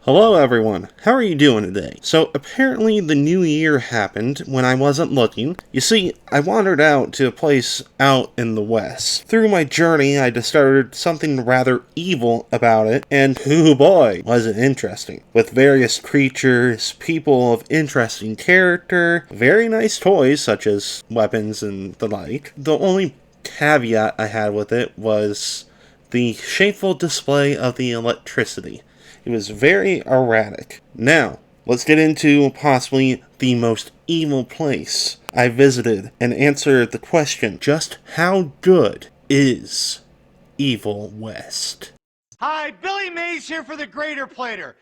Hello everyone, how are you doing today? So apparently the new year happened when I wasn't looking. You see, I wandered out to a place out in the west. Through my journey, I discovered something rather evil about it, and oh boy, was it interesting. With various creatures, people of interesting character, very nice toys such as weapons and the like. The only caveat I had with it was the shameful display of the electricity. It was very erratic. Now, let's get into possibly the most evil place I visited and answer the question, just how good is Evil West? Hi, Billy Mays here for the Greater Plater.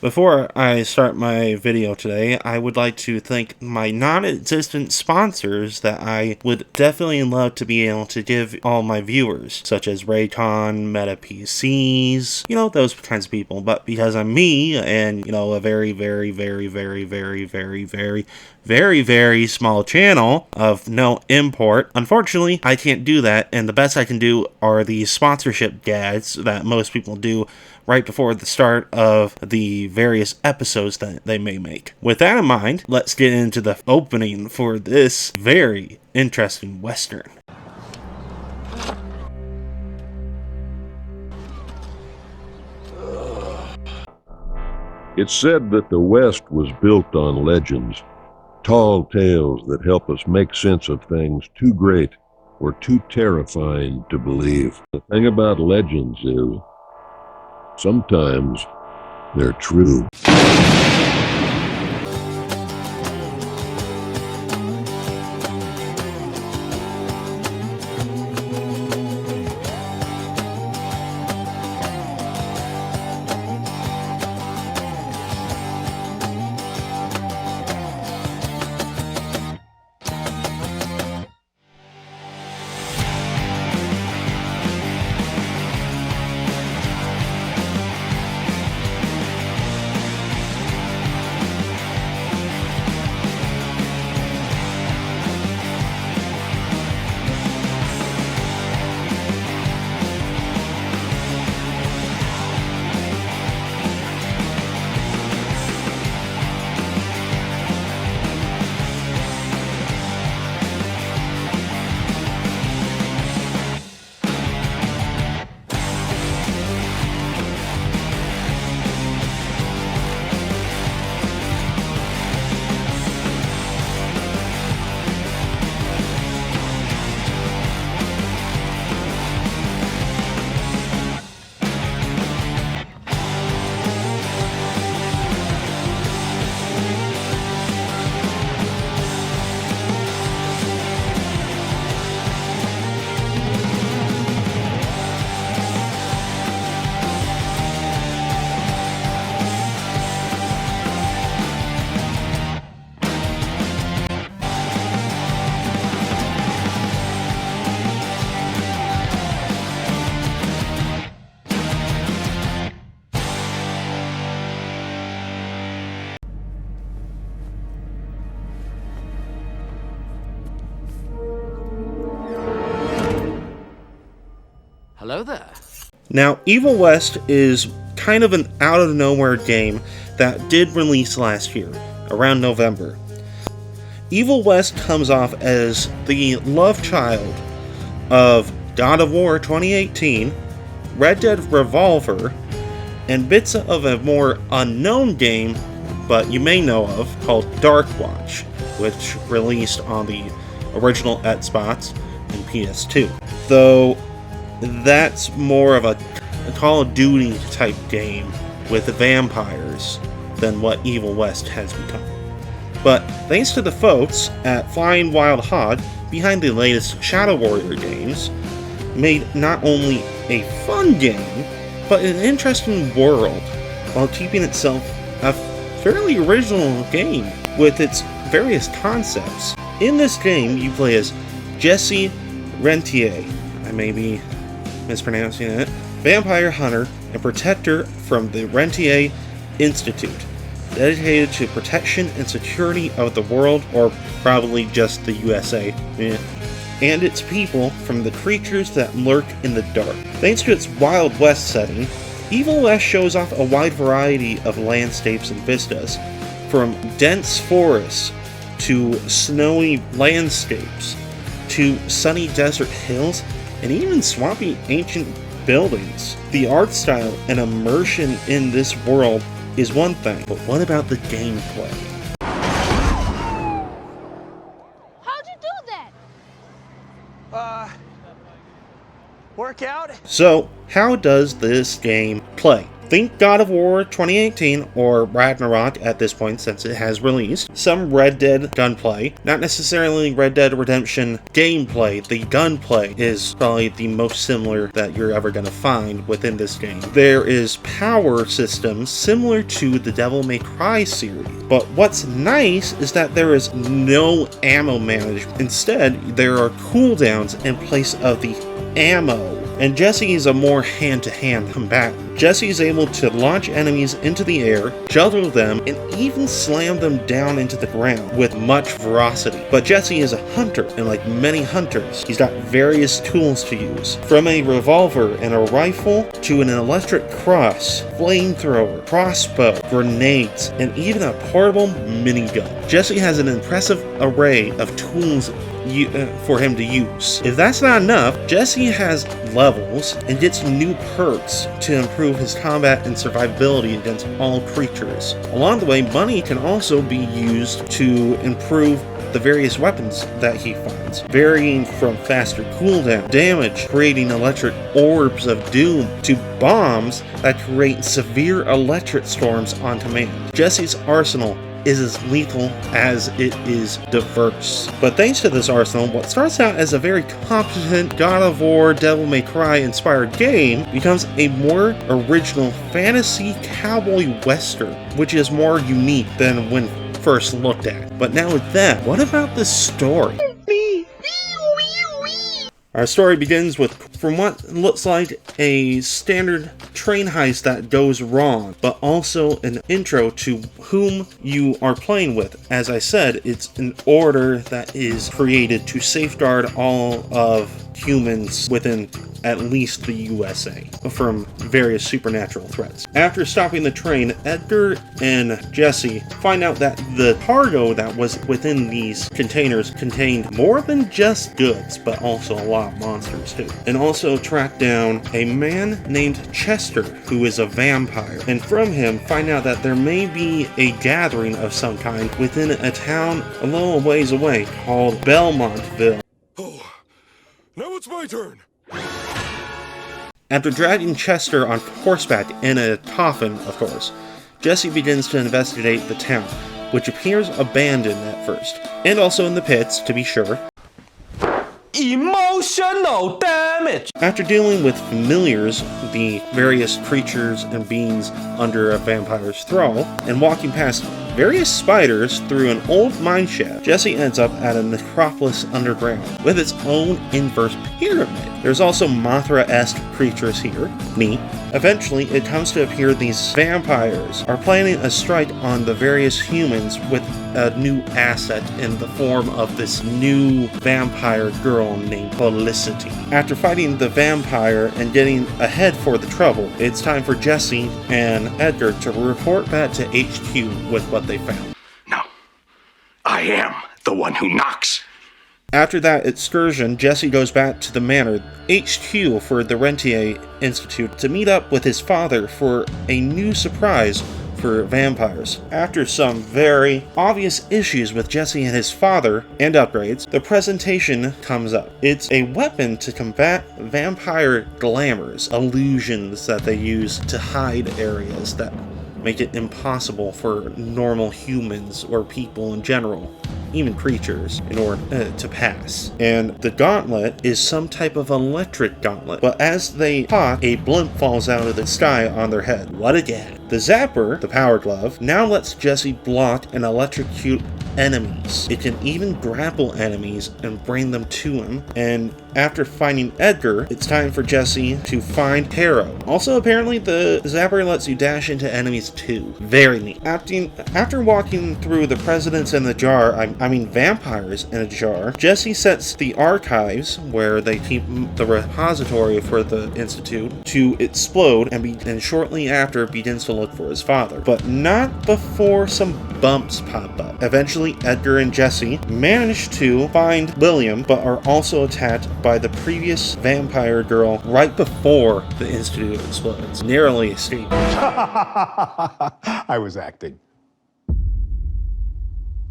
Before I start my video today, I would like to thank my non-existent sponsors that I would definitely love to be able to give all my viewers, such as Raycon, Meta PCs, those kinds of people. But because I'm me and, a very, very, very, very, very, very, very, very, very small channel of no import, unfortunately, I can't do that, and the best I can do are the sponsorship ads that most people do right before the start of the various episodes that they may make. With that in mind, let's get into the opening for this very interesting Western. It's said that the West was built on legends, tall tales that help us make sense of things too great or too terrifying to believe. The thing about legends is, sometimes they're true. Hello there. Now, Evil West is kind of an out-of-nowhere game that did release last year, around November. Evil West comes off as the love child of God of War 2018, Red Dead Revolver, and bits of a more unknown game, but you may know of, called Darkwatch, which released on the original Xbox and PS2. Though that's more of a Call of Duty type game with vampires than what Evil West has become. But thanks to the folks at Flying Wild Hog behind the latest Shadow Warrior games, made not only a fun game, but an interesting world, while keeping itself a fairly original game with its various concepts. In this game, you play as Jesse Rentier, I may be mispronouncing it, vampire hunter and protector from the Rentier Institute, dedicated to protection and security of the world, or probably just the USA, and its people from the creatures that lurk in the dark. Thanks to its Wild West setting, Evil West shows off a wide variety of landscapes and vistas, from dense forests to snowy landscapes to sunny desert hills and even swampy ancient buildings. The art style and immersion in this world is one thing, but what about the gameplay? How'd you do that? Workout? So, how does this game play? Think God of War 2018 or Ragnarok at this point since it has released. Some Red Dead gunplay, not necessarily Red Dead Redemption gameplay. The gunplay is probably the most similar that you're ever going to find within this game. There is power systems similar to the Devil May Cry series, but what's nice is that there is no ammo management. Instead, there are cooldowns in place of the ammo. And Jesse is a more hand-to-hand combatant. Jesse is able to launch enemies into the air, juggle them, and even slam them down into the ground with much ferocity. But Jesse is a hunter, and like many hunters, he's got various tools to use. From a revolver and a rifle, to an electric cross, flamethrower, crossbow, grenades, and even a portable minigun. Jesse has an impressive array of tools for him to use. If that's not enough, Jesse has levels and gets new perks to improve his combat and survivability against all creatures. Along the way, money can also be used to improve the various weapons that he finds, varying from faster cooldown, damage, creating electric orbs of doom, to bombs that create severe electric storms on command. Jesse's arsenal is as lethal as it is diverse. But thanks to this arsenal, what starts out as a very competent God of War, Devil May Cry inspired game becomes a more original fantasy cowboy western, which is more unique than when first looked at. But now with that, what about the story? Our story begins with, from what looks like a standard train heist that goes wrong, but also an intro to whom you are playing with. As I said, it's an order that is created to safeguard all of humans within at least the USA from various supernatural threats. After stopping the train, Edgar and Jesse find out that the cargo that was within these containers contained more than just goods, but also a lot of monsters too. And also track down a man named Chester, who is a vampire. And from him, find out that there may be a gathering of some kind within a town a little ways away called Belmontville. Oh, now it's my turn. After dragging Chester on horseback in a coffin, of course, Jesse begins to investigate the town, which appears abandoned at first, and also in the pits, to be sure. Emotional damage! After dealing with familiars, the various creatures and beings under a vampire's thrall, and walking past various spiders through an old mine shaft, Jesse ends up at a necropolis underground with its own inverse pyramid. There's also Mothra-esque creatures here. Neat. Eventually, it comes to appear these vampires are planning a strike on the various humans with a new asset in the form of this new vampire girl named Felicity. After fighting the vampire and getting ahead for the trouble, it's time for Jesse and Edgar to report back to HQ with what they found. No, I am the one who knocks. After that excursion, Jesse goes back to the manor, HQ for the Rentier Institute, to meet up with his father for a new surprise for vampires. After some very obvious issues with Jesse and his father, and upgrades, the presentation comes up. It's a weapon to combat vampire glamours, illusions that they use to hide areas that make it impossible for normal humans or people in general, even creatures, in order to pass. And the gauntlet is some type of electric gauntlet, but as they talk, a blimp falls out of the sky on their head. What a gag. The zapper, the power glove, now lets Jesse block and electrocute enemies. It can even grapple enemies and bring them to him. And after finding Edgar, it's time for Jesse to find Harrow. Also, apparently the Zapper lets you dash into enemies too. Very neat. After walking through the presidents in the jar, I mean vampires in a jar, Jesse sets the archives, where they keep the repository for the Institute, to explode, and shortly after begins to look for his father. But not before some bumps pop up. Eventually, Edgar and Jesse manage to find William, but are also attacked by the previous vampire girl right before the Institute explodes, narrowly escaping. I was acting.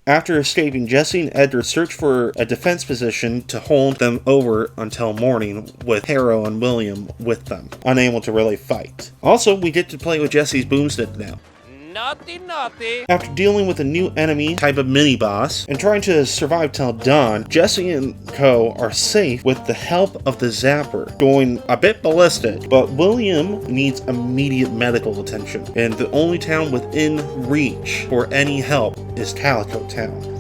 After escaping, Jesse and Edgar search for a defense position to hold them over until morning, with Harrow and William with them, unable to really fight. Also, we get to play with Jesse's boomstick now. Naughty. After dealing with a new enemy type of mini-boss and trying to survive till dawn, Jesse and co are safe with the help of the Zapper, going a bit ballistic, but William needs immediate medical attention, and the only town within reach for any help is Calico Town.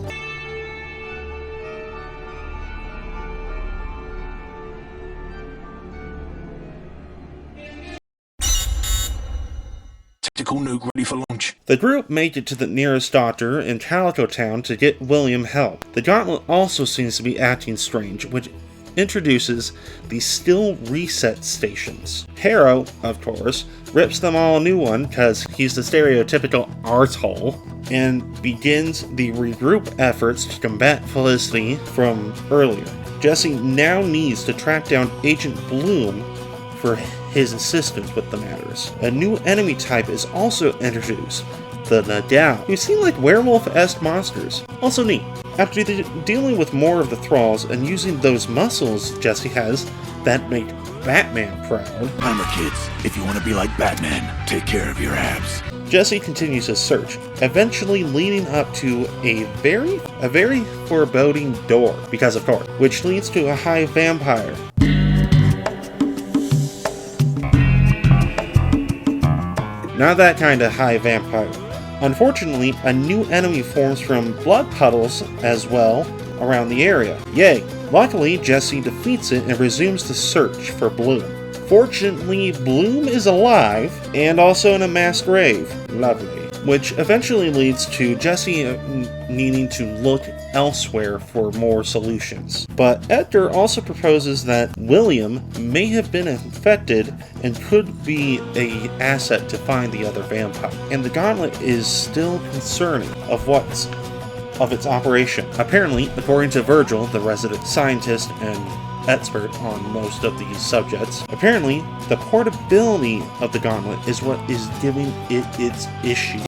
Tactical nuke ready for launch. The group made it to the nearest doctor in Calico Town to get William help. The Gauntlet also seems to be acting strange, which introduces the still reset stations. Harrow, of course, rips them all a new one because he's the stereotypical arsehole, and begins the regroup efforts to combat Felicity from earlier. Jesse now needs to track down Agent Bloom for his assistance with the matters. A new enemy type is also introduced, the Nadal, who seem like werewolf-esque monsters. Also neat. After dealing with more of the thralls and using those muscles Jesse has that make Batman proud, Primer kids, if you want to be like Batman, take care of your abs. Jesse continues his search, eventually leading up to a very foreboding door, because of course, which leads to a high vampire. Not that kind of high vampire. Unfortunately, a new enemy forms from blood puddles as well around the area. Yay! Luckily, Jesse defeats it and resumes the search for Bloom. Fortunately, Bloom is alive and also in a mass grave. Lovely. Which eventually leads to Jesse needing to look elsewhere for more solutions. But Edgar also proposes that William may have been infected and could be an asset to find the other vampire. And the Gauntlet is still concerning of its operation. Apparently, according to Virgil, the resident scientist and expert on most of these subjects, apparently the portability of the Gauntlet is what is giving it its issue.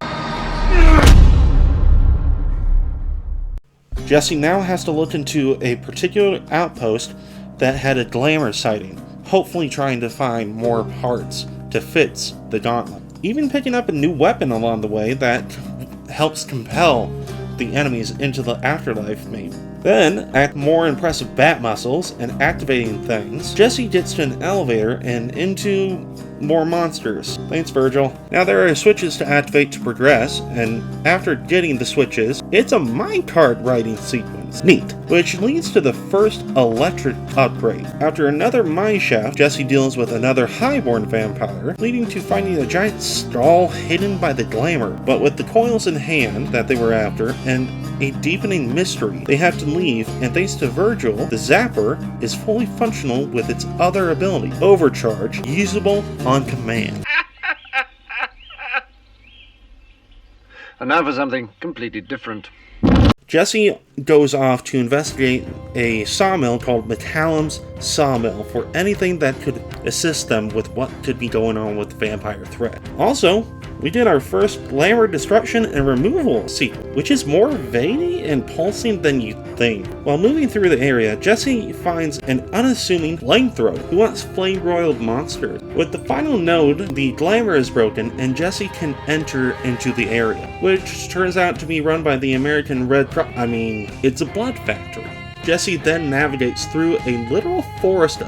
Jesse now has to look into a particular outpost that had a glamour sighting, hopefully trying to find more parts to fix the Gauntlet. Even picking up a new weapon along the way that helps compel the enemies into the afterlife, maybe. Then, at more impressive bat muscles and activating things, Jesse gets to an elevator and into more monsters. Thanks, Virgil. Now there are switches to activate to progress, and after getting the switches, it's a minecart riding sequence. Neat. Which leads to the first electric upgrade. After another mineshaft, Jesse deals with another highborn vampire, leading to finding a giant stall hidden by the glamour. But with the coils in hand that they were after, and a deepening mystery, they have to leave, and thanks to Virgil, the Zapper is fully functional with its other ability, Overcharge, usable on command. And now for something completely different. Jesse goes off to investigate a sawmill called McCallum's Sawmill for anything that could assist them with what could be going on with the vampire threat. Also, we did our first glamour destruction and removal sequence, which is more veiny and pulsing than you'd think. While moving through the area, Jesse finds an unassuming flamethrower who wants flame-broiled monsters. With the final node, the glamour is broken and Jesse can enter into the area, which turns out to be run by the American Red Cross. I mean, it's a blood factory. Jesse then navigates through a literal forest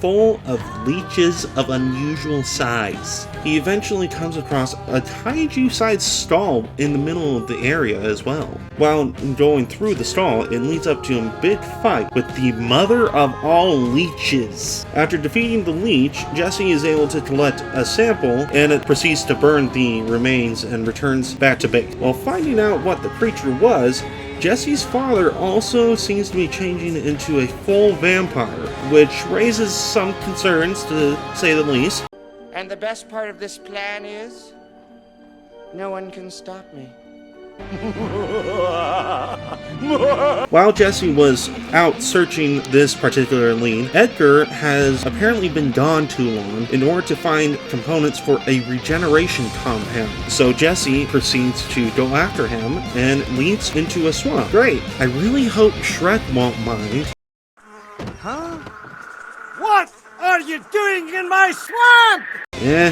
full of leeches of unusual size. He eventually comes across a kaiju-sized stall in the middle of the area as well. While going through the stall, it leads up to a big fight with the mother of all leeches. After defeating the leech, Jesse is able to collect a sample, and it proceeds to burn the remains and returns back to base. While finding out what the creature was, Jesse's father also seems to be changing into a full vampire, which raises some concerns, to say the least. And the best part of this plan is, no one can stop me. While Jesse was out searching this particular lead, Edgar has apparently been gone too long in order to find components for a regeneration compound. So Jesse proceeds to go after him and leads into a swamp. Great. I really hope Shrek won't mind. Huh? What are you doing in my swamp? Yeah,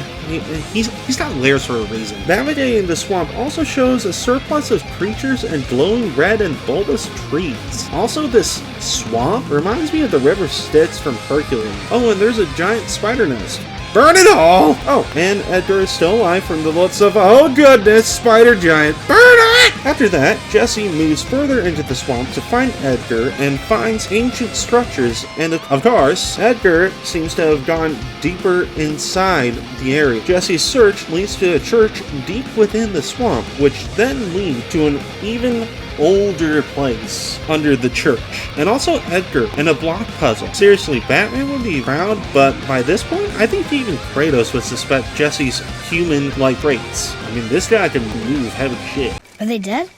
he's got layers for a reason. Navigating the swamp also shows a surplus of creatures and glowing red and bulbous trees. Also, this swamp reminds me of the river Styx from Hercules. Oh, and there's a giant spider nest. Burn it all! Oh, and Edgar is still alive from the looks of, oh goodness, spider giant. Burn it! After that, Jesse moves further into the swamp to find Edgar and finds ancient structures, and of course, Edgar seems to have gone deeper inside the area. Jesse's search leads to a church deep within the swamp, which then leads to an even older place under the church. And also Edgar and a block puzzle. Seriously, Batman would be proud, but by this point, I think even Kratos would suspect Jesse's human-like traits. I mean, this guy can move heavy shit. Are they dead?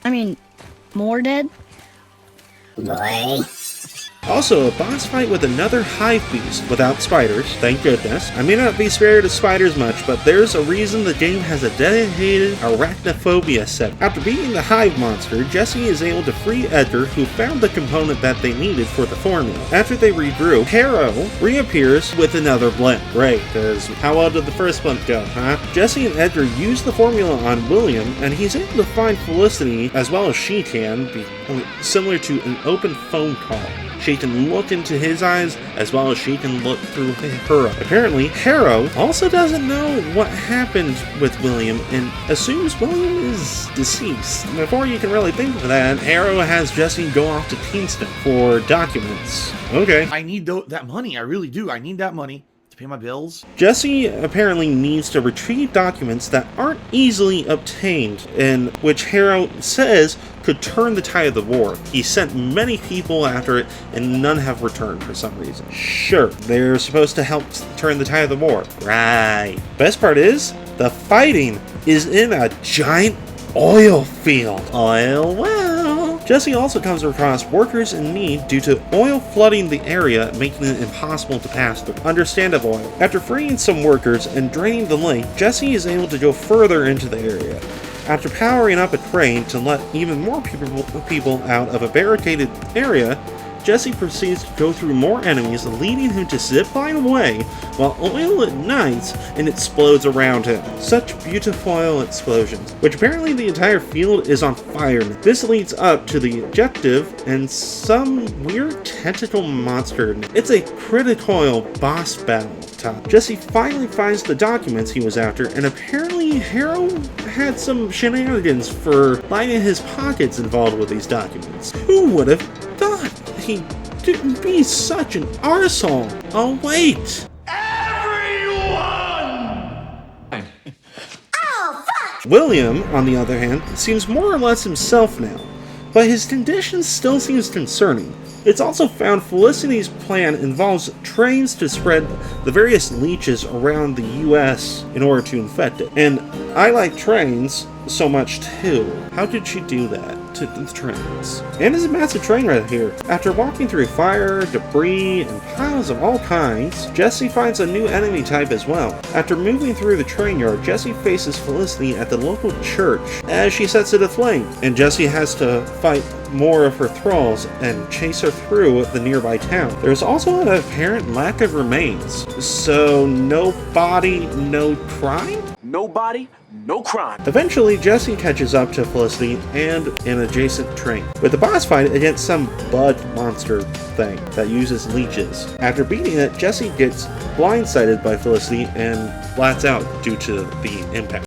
I mean, more dead? Also, a boss fight with another hive beast without spiders, thank goodness. I may not be spared of spiders much, but there's a reason the game has a dedicated arachnophobia set. After beating the hive monster, Jesse is able to free Edgar, who found the component that they needed for the formula. After they regroup, Harrow reappears with another blend. Great, because how well did the first blend go, huh? Jesse and Edgar use the formula on William, and he's able to find Felicity as well as she can, similar to an open phone call. She can look into his eyes as well as she can look through her. Apparently, Harrow also doesn't know what happened with William and assumes William is deceased. Before you can really think of that, Harrow has Jesse go off to Kingston for documents. Okay. I need that money. I really do. I need that money to pay my bills. Jesse apparently needs to retrieve documents that aren't easily obtained, and which Harrow says could turn the tide of the war. He sent many people after it, and none have returned for some reason. Sure, they're supposed to help turn the tide of the war. Right. Best part is, the fighting is in a giant oil field. Oil well. Jesse also comes across workers in need due to oil flooding the area, making it impossible to pass through. Understandable. After freeing some workers and draining the lake, Jesse is able to go further into the area. After powering up a crane to let even more people out of a barricaded area, Jesse proceeds to go through more enemies, leading him to zipline away while oil ignites and explodes around him. Such beautiful oil explosions, which apparently the entire field is on fire. This leads up to the objective and some weird tentacle monster. It's a critical oil boss battle. Jesse finally finds the documents he was after, and apparently Harrow had some shenanigans for lining his pockets involved with these documents. Who would have thought he didn't be such an arsehole? Oh wait! Everyone! Oh, fuck! William, on the other hand, seems more or less himself now, but his condition still seems concerning. It's also found Felicity's plan involves trains to spread the various leeches around the US in order to infect it. And I like trains so much too. How did she do that to the trains? And there's a massive train right here. After walking through fire, debris, and piles of all kinds, Jesse finds a new enemy type as well. After moving through the train yard, Jesse faces Felicity at the local church as she sets it aflame, and Jesse has to fight more of her thralls and chase her through the nearby town. There's also an apparent lack of remains, so no body, no crime? No body, no crime. Eventually, Jesse catches up to Felicity and an adjacent train, with a boss fight against some bug monster thing that uses leeches. After beating it, Jesse gets blindsided by Felicity and flats out due to the impact.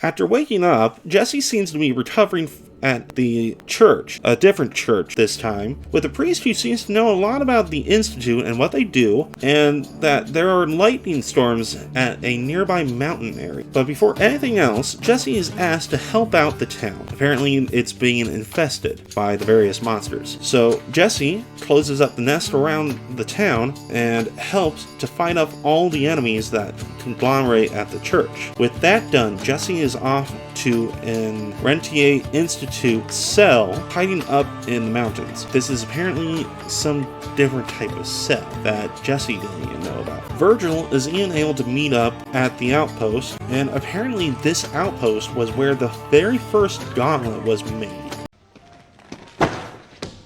After waking up, Jesse seems to be recovering at the church, a different church this time, with a priest who seems to know a lot about the Institute and what they do, and that there are lightning storms at a nearby mountain area. But before anything else, Jesse is asked to help out the town. Apparently, it's being infested by the various monsters. So Jesse closes up the nest around the town and helps to fight off all the enemies that conglomerate at the church. With that done, Jesse is off to an RENTIER Institute cell hiding up in the mountains. This is apparently some different type of cell that Jesse didn't even know about. Virgil is even able to meet up at the outpost, and apparently this outpost was where the very first gauntlet was made.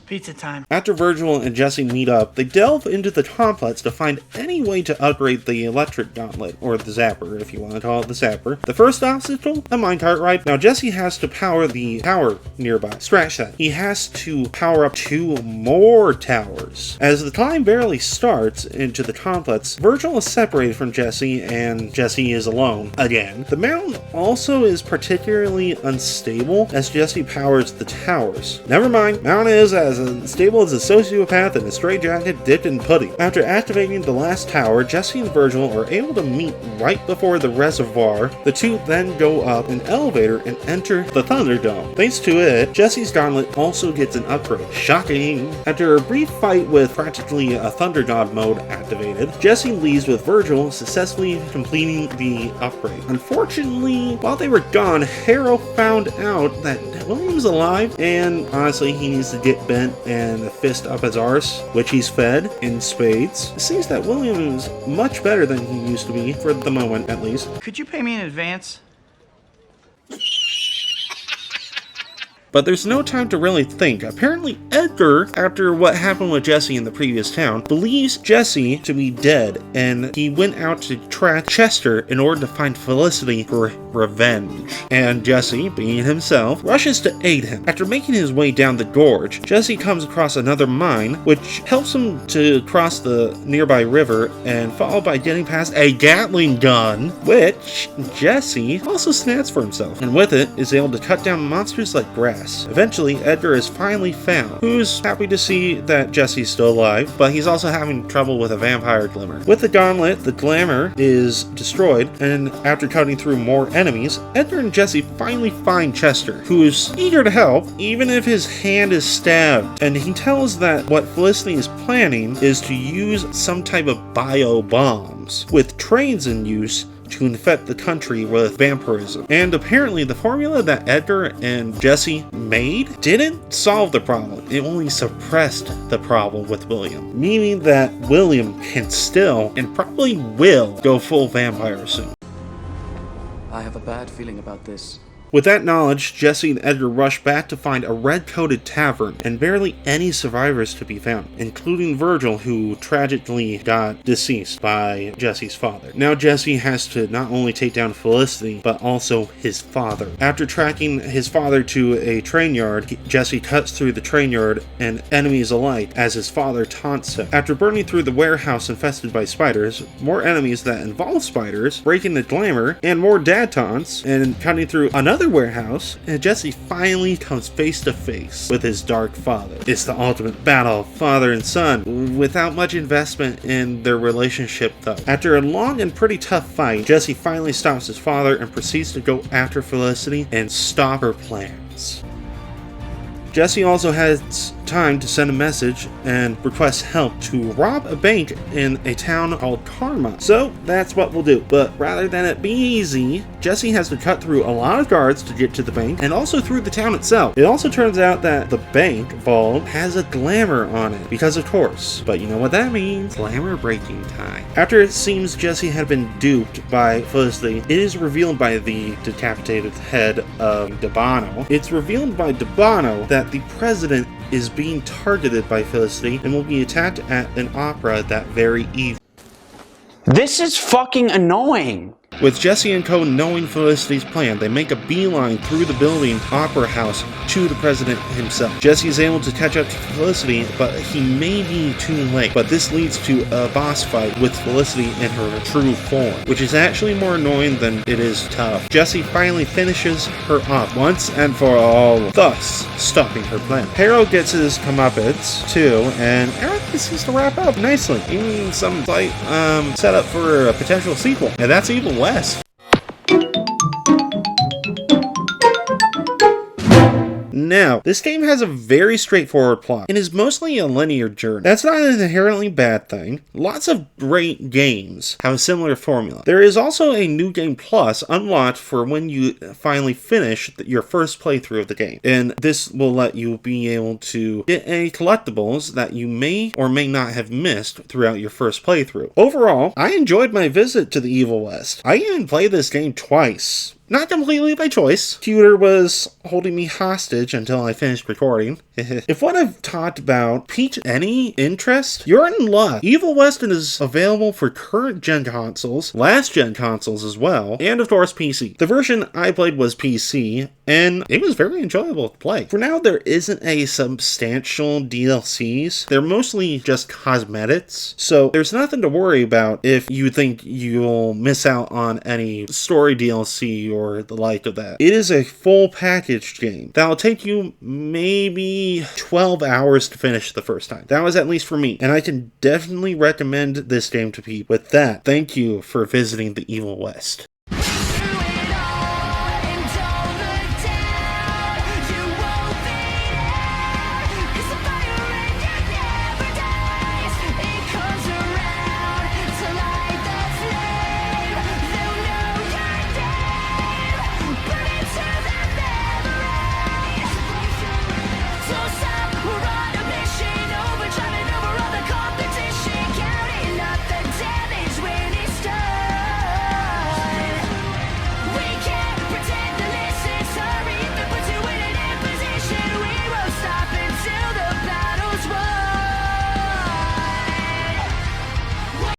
Pizza time. After Virgil and Jesse meet up, they delve into the complex to find any way to upgrade the electric gauntlet, or the zapper, if you want to call it the zapper. The first obstacle? A minecart ride. Now Jesse has to power the tower nearby. Scratch that. He has to power up 2 more towers. As the climb barely starts into the complex, Virgil is separated from Jesse, and Jesse is alone again. The mountain also is particularly unstable as Jesse powers the towers. Never mind, mountain is as unstable as a sociopath in a straitjacket dipped in pudding. After activating the last tower, Jesse and Virgil are able to meet right before the reservoir. The two then go up an elevator and enter the Thunderdome. Thanks to it, Jesse's gauntlet also gets an upgrade. Shocking! After a brief fight with practically a Thunder God mode activated, Jesse leaves with Virgil successfully completing the upgrade. Unfortunately, while they were gone, Harrow found out that William's alive, and honestly, he needs to get bent and a fist up his arse, which he's fed in spades. It seems that William is much better than he used to be, for the moment at least. Could you pay me in advance? But there's no time to really think. Apparently Edgar, after what happened with Jesse in the previous town, believes Jesse to be dead, and he went out to track Chester in order to find Felicity for revenge. And Jesse, being himself, rushes to aid him. After making his way down the gorge, Jesse comes across another mine, which helps him to cross the nearby river, and followed by getting past a Gatling gun, which Jesse also snaps for himself, and with it is able to cut down monsters like grass. Eventually, Edgar is finally found, who's happy to see that Jesse's still alive, but he's also having trouble with a vampire glimmer. With the gauntlet, the glamour is destroyed, and after cutting through more enemies, Edgar and Jesse finally find Chester, who is eager to help, even if his hand is stabbed, and he tells that what Felicity is planning is to use some type of bio-bombs, with trains in use to infect the country with vampirism. And apparently the formula that Edgar and Jesse made didn't solve the problem, it only suppressed the problem with William, meaning that William can still, and probably will, go full vampire soon. I have a bad feeling about this. With that knowledge, Jesse and Edgar rush back to find a red-coated tavern, and barely any survivors to be found, including Virgil, who tragically got deceased by Jesse's father. Now Jesse has to not only take down Felicity, but also his father. After tracking his father to a train yard, Jesse cuts through the train yard and enemies alike as his father taunts him. After burning through the warehouse infested by spiders, more enemies that involve spiders, breaking the glamour, and more dad taunts, and cutting through another warehouse, and Jesse finally comes face to face with his dark father. It's the ultimate battle of father and son, without much investment in their relationship though. After a long and pretty tough fight, Jesse finally stops his father and proceeds to go after Felicity and stop her plans. Jesse also heads time to send a message and request help to rob a bank in a town called Karma. So that's what we'll do. But rather than it be easy, Jesse has to cut through a lot of guards to get to the bank and also through the town itself. It also turns out that the bank vault has a glamour on it because of course. But you know what that means? Glamour breaking time. After it seems Jesse had been duped by Felicity, it is revealed by the decapitated head of Debano. It's revealed by Debano that the president is being targeted by Felicity and will be attacked at an opera that very evening. This is fucking annoying. With Jesse and Co. knowing Felicity's plan, they make a beeline through the building opera house to the president himself. Jesse is able to catch up to Felicity, but he may be too late. But this leads to a boss fight with Felicity in her true form, which is actually more annoying than it is tough. Jesse finally finishes her off once and for all, thus stopping her plan. Harrow gets his comeuppance too, and everything seems to wrap up nicely. Even some slight setup for a potential sequel, and that's Evil West. Now, this game has a very straightforward plot and is mostly a linear journey. That's not an inherently bad thing. Lots of great games have a similar formula. There is also a New Game Plus unlocked for when you finally finish your first playthrough of the game, and this will let you be able to get any collectibles that you may or may not have missed throughout your first playthrough. Overall, I enjoyed my visit to the Evil West. I even played this game twice. Not completely by choice. Pewter was holding me hostage until I finished recording. If what I've talked about piqued any interest, you're in luck. Evil West is available for current gen consoles, last gen consoles as well, and of course PC. The version I played was PC, and it was very enjoyable to play. For now, there isn't a substantial DLCs. They're mostly just cosmetics, so there's nothing to worry about if you think you'll miss out on any story DLC or the like of that. It is a full packaged game that'll take you maybe 12 hours to finish the first time. That was at least for me, and I can definitely recommend this game to people. With that, thank you for visiting the Evil West.